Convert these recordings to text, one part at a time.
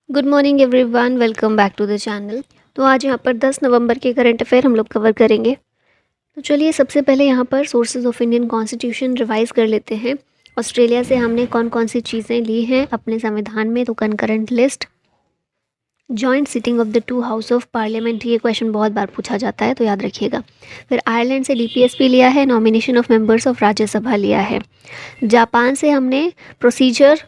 Good morning everyone, welcome back to the channel. तो आज यहाँ पर 10 नवंबर के करंट अफेयर हम लोग कवर करेंगे। तो चलिए सबसे पहले यहाँ पर sources of Indian constitution revise कर लेते हैं। ऑस्ट्रेलिया से हमने कौन कौन सी चीज़ें ली हैं अपने संविधान में, तो concurrent list, joint sitting of the two house of parliament, ये क्वेश्चन बहुत बार पूछा जाता है तो याद रखिएगा। फिर आयरलैंड से डीपीएसपी लिया है, nomination of members of Rajya Sabha लिया है। जापान से हमने प्रोसीजर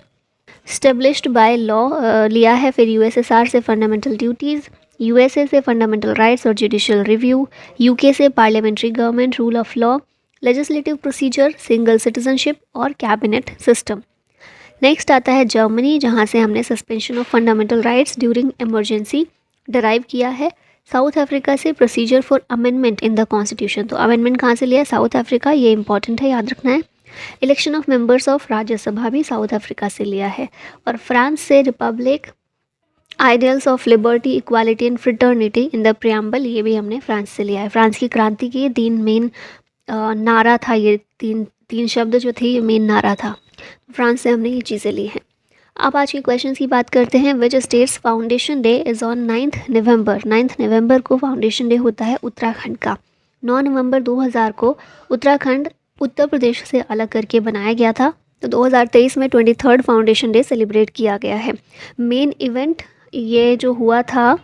स्टेब्लिश्ड बाय लॉ लिया है। फिर यूएसएसआर से फंडामेंटल ड्यूटीज़, यूएसए से फंडामेंटल राइट्स और जुडिशियल रिव्यू, यूके से parliamentary government, rule of law, legislative procedure, single citizenship और कैबिनेट सिस्टम। नेक्स्ट आता है जर्मनी, जहां से हमने suspension of fundamental rights during emergency derive किया है। साउथ अफ्रीका से procedure for amendment in the constitution, तो अमेंडमेंट कहाँ से लिया है? साउथ अफ्रीका, ये इंपॉर्टेंट है, याद रखना है। Election of members of Rajya Sabha भी साउथ अफ्रीका से लिया है। और फ्रांस से Republic, ideals of liberty, equality and fraternity in the preamble, ये भी हमने फ्रांस से लिया है। फ्रांस की क्रांति की 3 मेन नारा था, ये तीन शब्द जो थे ये मेन नारा था। फ्रांस से हमने ये चीज़ें ली हैं। अब आज के क्वेश्चन की बात करते हैं। Which states foundation day is on 9 नवंबर। 9 नवंबर को फाउंडेशन डे होता है उत्तराखंड का। 9 नवंबर 2000 को उत्तराखंड उत्तर प्रदेश से अलग करके बनाया गया था। तो 2023 में 23rd फाउंडेशन डे सेलिब्रेट किया गया है। मेन इवेंट ये जो हुआ था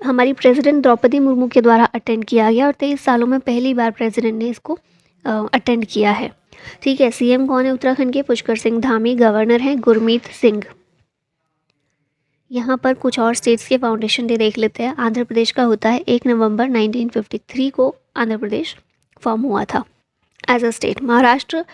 हमारी प्रेसिडेंट द्रौपदी मुर्मू के द्वारा अटेंड किया गया और 23 सालों में पहली बार प्रेसिडेंट ने इसको अटेंड किया है। ठीक है। सीएम कौन है उत्तराखंड के? पुष्कर सिंह धामी। गवर्नर हैं गुरमीत सिंह। यहाँ पर कुछ और स्टेट्स के फाउंडेशन डे देख लेते हैं। आंध्र प्रदेश का होता है 1 नवंबर 1953 को आंध्र प्रदेश फॉर्म हुआ था एज अ स्टेट। महाराष्ट्र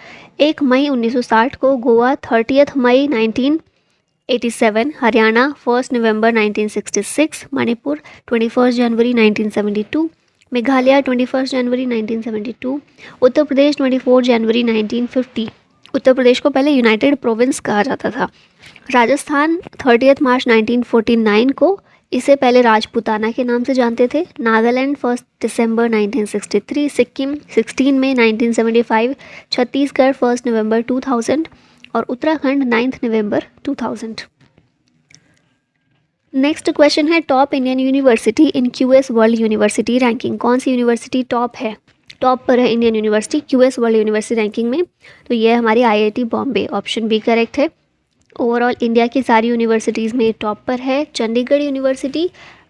1 मई 1960 को, गोवा 30 मई 1987, हरियाणा 1 नवंबर 1966, मणिपुर 21 जनवरी 1972, मेघालय 21 जनवरी 1972, उत्तर प्रदेश 24 जनवरी 1950। उत्तर प्रदेश को पहले यूनाइटेड प्रोविंस कहा जाता था। राजस्थान 30 मार्च 1949 को, इसे पहले राजपूताना के नाम से जानते थे। नागालैंड 1 दिसंबर 1963, सिक्किम 16 मई 1975, छत्तीसगढ़ 1 नवंबर 2000 और उत्तराखंड 9 नवंबर 2000। नेक्स्ट क्वेश्चन है top Indian university in QS world university ranking. कौन सी यूनिवर्सिटी टॉप है? टॉप पर है Indian university QS world university ranking में, तो ये हमारी IIT Bombay, option B correct है। ओवरऑल इंडिया की सारी यूनिवर्सिटीज़ में टॉप पर है। चंडीगढ़ यूनिवर्सिटी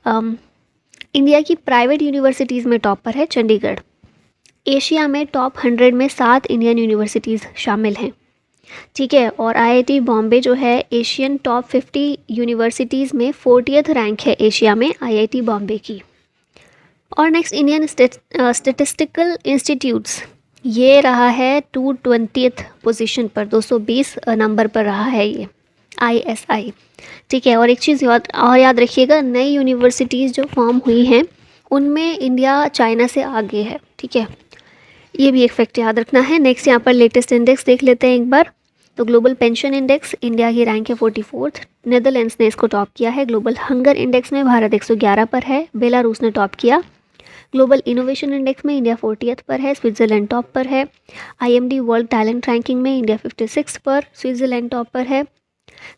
इंडिया की प्राइवेट यूनिवर्सिटीज़ में टॉप पर है चंडीगढ़। एशिया में टॉप 100 में 7 इंडियन यूनिवर्सिटीज़ शामिल हैं। ठीक है। और आईआईटी बॉम्बे जो है एशियन टॉप 50 यूनिवर्सिटीज़ में 40th रैंक है एशिया में आईआईटी बॉम्बे की। और नेक्स्ट इंडियन स्टेटिस्टिकल इंस्टीट्यूट्स, ये रहा है 220th पोजीशन पर, 220 नंबर पर रहा है ये ISI। ठीक है। और एक चीज़ याद रखिएगा, नई यूनिवर्सिटीज़ जो फॉर्म हुई हैं उनमें इंडिया चाइना से आगे है। ठीक है, ये भी एक फैक्ट याद रखना है। नेक्स्ट यहाँ पर लेटेस्ट इंडेक्स देख लेते हैं एक बार। तो ग्लोबल पेंशन इंडेक्स, इंडिया की रैंक है 44th, नीदरलैंड्स ने इसको टॉप किया है। ग्लोबल हंगर इंडेक्स में भारत 111 पर है, बेलारूस ने टॉप किया। ग्लोबल इनोवेशन इंडेक्स में इंडिया 40th पर है, स्विट्ज़रलैंड टॉप पर है। IMD वर्ल्ड टैलेंट रैंकिंग में इंडिया 56 पर, स्विट्ज़रलैंड टॉप पर है।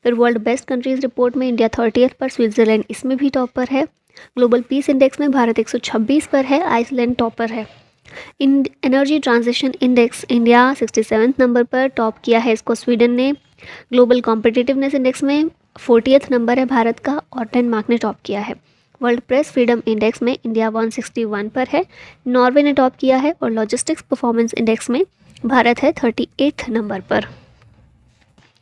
फिर वर्ल्ड बेस्ट कंट्रीज़ रिपोर्ट में इंडिया 30th पर, स्विट्ज़रलैंड इसमें भी टॉप पर है। ग्लोबल पीस इंडेक्स में भारत 126 पर है, आइसलैंड टॉप पर है। इन energy transition index India 67 number पर टॉप किया है इसको स्वीडन ने। ग्लोबल कॉम्पिटिटिवनेस इंडेक्स में 40th नंबर है भारत का और डेनमार्क ने टॉप किया है। वर्ल्ड प्रेस फ्रीडम इंडेक्स में इंडिया 161 पर है, नॉर्वे ने टॉप किया है। और लॉजिस्टिक्स परफॉर्मेंस इंडेक्स में भारत है 38th नंबर पर।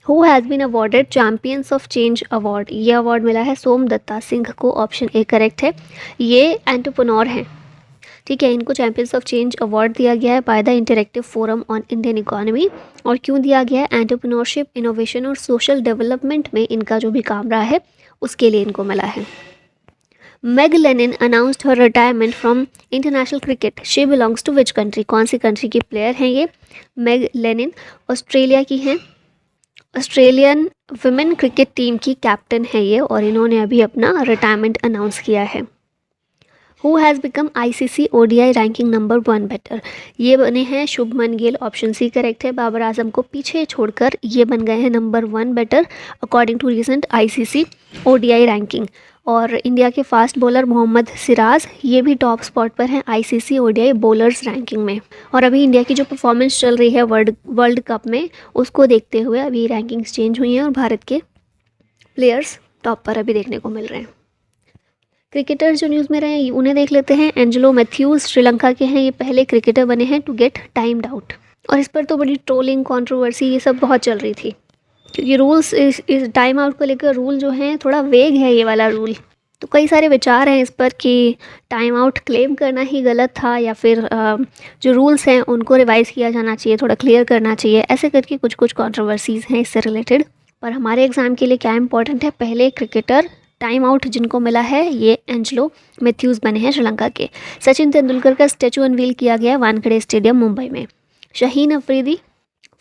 Who has been awarded champions of change award, ये अवार्ड मिला है सोमदत्ता सिंह को, ऑप्शन ए करेक्ट है। ये एंटरप्रेन्योर हैं। ठीक है, इनको चैम्पियंस ऑफ चेंज अवार्ड दिया गया है by the interactive forum on Indian economy. और क्यों दिया गया है? एंटरप्रेन्योरशिप, इनोवेशन और सोशल डेवलपमेंट में इनका जो भी काम रहा है उसके लिए इनको मिला है। Meg Lennon announced her retirement from international cricket. She belongs to which country? कौन सी कंट्री की प्लेयर हैं ये? Meg Lennon ऑस्ट्रेलिया की हैं। ऑस्ट्रेलियन वुमेन क्रिकेट टीम की कैप्टन है ये और इन्होंने अभी अपना रिटायरमेंट अनाउंस किया है। Who has become ICC ODI ranking number 1 batter, ये बने हैं Shubman Gill, option C correct है। बाबर आजम को पीछे छोड़कर ये बन गए हैं number 1 batter according to recent ICC ODI ranking. और इंडिया के फास्ट बॉलर मोहम्मद सिराज ये भी टॉप स्पॉट पर हैं आईसीसी ओडीआई बॉलर्स रैंकिंग में। और अभी इंडिया की जो परफॉर्मेंस चल रही है वर्ल्ड कप में, उसको देखते हुए अभी रैंकिंग्स चेंज हुई हैं और भारत के प्लेयर्स टॉप पर अभी देखने को मिल रहे हैं। क्रिकेटर्स जो न्यूज़ में रहे हैं उन्हें देख लेते हैं। एंजेलो मैथ्यूज़ श्रीलंका के हैं, ये पहले क्रिकेटर बने हैं टू गेट टाइम्ड आउट। और इस पर तो बड़ी ट्रोलिंग कंट्रोवर्सी ये सब बहुत चल रही थी, क्योंकि रूल्स इस टाइम आउट को लेकर रूल जो हैं थोड़ा वेग है ये वाला रूल। तो कई सारे विचार हैं इस पर कि टाइम आउट क्लेम करना ही गलत था या फिर जो रूल्स हैं उनको रिवाइज़ किया जाना चाहिए, थोड़ा क्लियर करना चाहिए, ऐसे करके कुछ कुछ कंट्रोवर्सीज़ हैं इससे रिलेटेड। पर हमारे एग्ज़ाम के लिए क्या इंपॉर्टेंट है, पहले क्रिकेटर टाइम आउट जिनको मिला है ये एंजेलो मैथ्यूज़ बने हैं श्रीलंका के। सचिन तेंदुलकर का स्टैचू अनवील किया गया है वानखेड़े स्टेडियम मुंबई में। शाहीन अफरीदी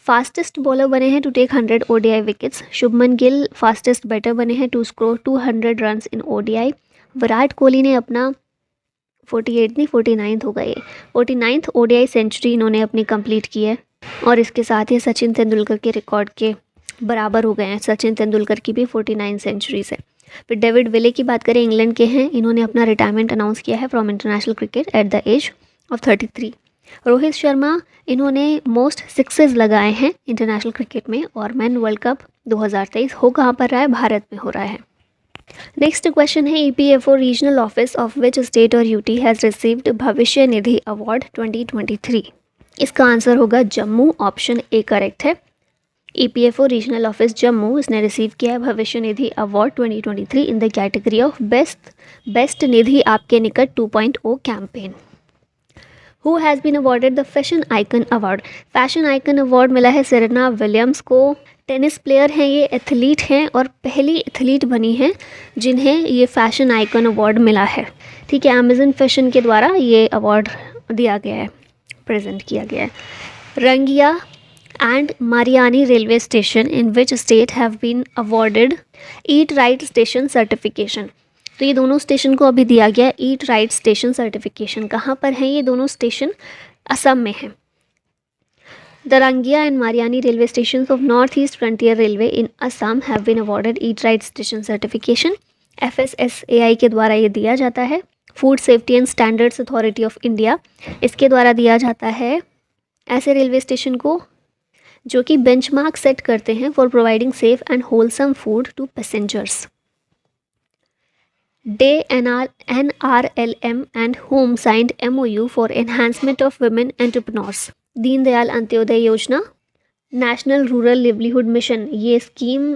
फास्टेस्ट बॉलर बने हैं to take 100 ODI wickets. Shubman Gill fastest batter बने हैं to score 200 runs in ODI. Virat Kohli ने अपना 49th होगा ये 49th ओडीआई सेंचुरी इन्होंने अपनी कंप्लीट की है। और इसके साथ ही सचिन तेंदुलकर के रिकॉर्ड के बराबर हो गए हैं। सचिन तेंदुलकर की भी 49 सेंचुरीज है। फिर डेविड विले की बात करें, इंग्लैंड के हैं, इन्होंने अपना रिटायरमेंट अनाउंस किया है from international cricket at the age of 33। Rohit Sharma, इन्होंने मोस्ट सिक्सेस लगाए हैं इंटरनेशनल क्रिकेट में। और मैन वर्ल्ड कप 2023 हो कहाँ पर रहा है, भारत में हो रहा है। नेक्स्ट क्वेश्चन है, EPFO regional office of which state और UT has received Bhavishya Nidhi award 2023। इसका आंसर होगा जम्मू, ऑप्शन ए करेक्ट है। ईपीएफओ रीजनल ऑफिस जम्मू इसने रिसीव किया है Bhavishya Nidhi award 2023 in the category of best Nidhi Aapke Nikat 2.0 campaign. Who has been awarded the fashion icon award. Fashion icon award मिला है Serena Williams को। Tennis player हैं ये, एथलीट हैं और पहली एथलीट बनी हैं जिन्हें ये फैशन आइकन अवार्ड मिला है। ठीक है, अमेजन फैशन के द्वारा ये अवार्ड दिया गया है, प्रेजेंट किया गया है। Rangia and Mariani railway station in which state have been awarded Eat Right Station certification। तो ये दोनों स्टेशन को अभी दिया गया ईट राइट स्टेशन सर्टिफिकेशन। कहाँ पर हैं ये दोनों स्टेशन, असम में हैं। The Rangia and Mariani railway station of north east frontier railway in Assam have been awarded eat right station certification. FSSAI के द्वारा ये दिया जाता है। Food safety and standards authority of India, इसके द्वारा दिया जाता है ऐसे रेलवे स्टेशन को जो कि बेंचमार्क सेट करते हैं for providing safe and wholesome food to passengers. DAY NRLM and home signed MOU for enhancement of women entrepreneurs. Deendayal Antyodaya Yojana, national rural livelihood mission, ये स्कीम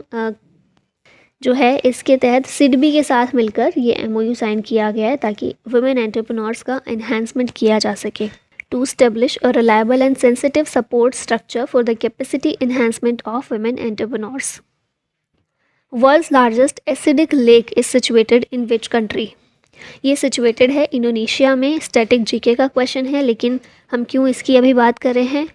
जो है इसके तहत सिडबी के साथ मिलकर ये MOU साइन किया गया है ताकि वुमेन एंटरप्रेन्योर्स का एनहांसमेंट किया जा सके। To establish a reliable and sensitive support structure for the capacity enhancement of women entrepreneurs. World's largest acidic lake is situated in which country? ये situated है इंडोनेशिया में। स्टैटिक जीके का question है, लेकिन हम क्यों इसकी अभी बात कर रहे हैं।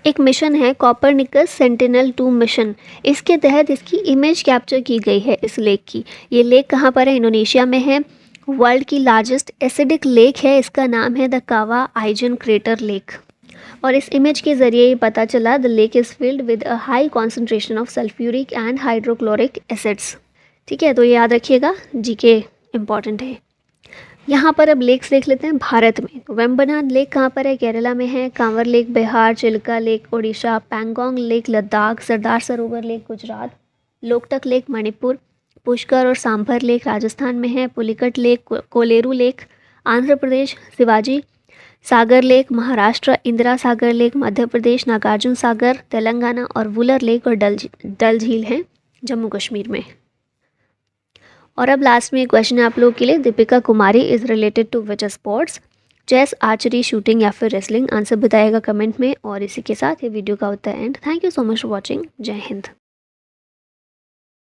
एक मिशन है कॉपरनिकस सेंटिनल-2 मिशन, इसके तहत इसकी इमेज कैप्चर की गई है इस लेक की। ये लेक कहाँ पर है, इंडोनेशिया में है। वर्ल्ड की लार्जेस्ट एसिडिक लेक है, इसका नाम है द कावा आइजन क्रेटर लेक। और इस इमेज के ज़रिए ये पता चला the lake is filled with a high concentration of sulphuric and hydrochloric acids. ठीक है, तो ये याद रखिएगा, जीके इम्पॉर्टेंट है। यहाँ पर अब लेक्स देख लेते हैं भारत में। तो वेम्बनाड लेक कहाँ पर है, केरला में है। Kanwar lake Bihar, Chilka lake Orissa, Pangong lake Ladakh, Sardar Sarovar lake Gujarat, Loktak lake Manipur, Pushkar और सांभर लेक राजस्थान में है। Pulicat lake, Kolleru lake Andhra Pradesh, Shivaji Sagar lake Maharashtra, Indira Sagar lake Madhya Pradesh, Nagarjuna Sagar Telangana और वुलर लेक और डल झील हैं जम्मू कश्मीर में। और अब लास्ट में एक क्वेश्चन है आप लोगों के लिए, Deepika Kumari is related to which sports, chess, archery, shooting या फिर रेसलिंग। आंसर बताइएगा कमेंट में। और इसी के साथ ये वीडियो का होता है and. Thank you so much for watching. जय हिंद।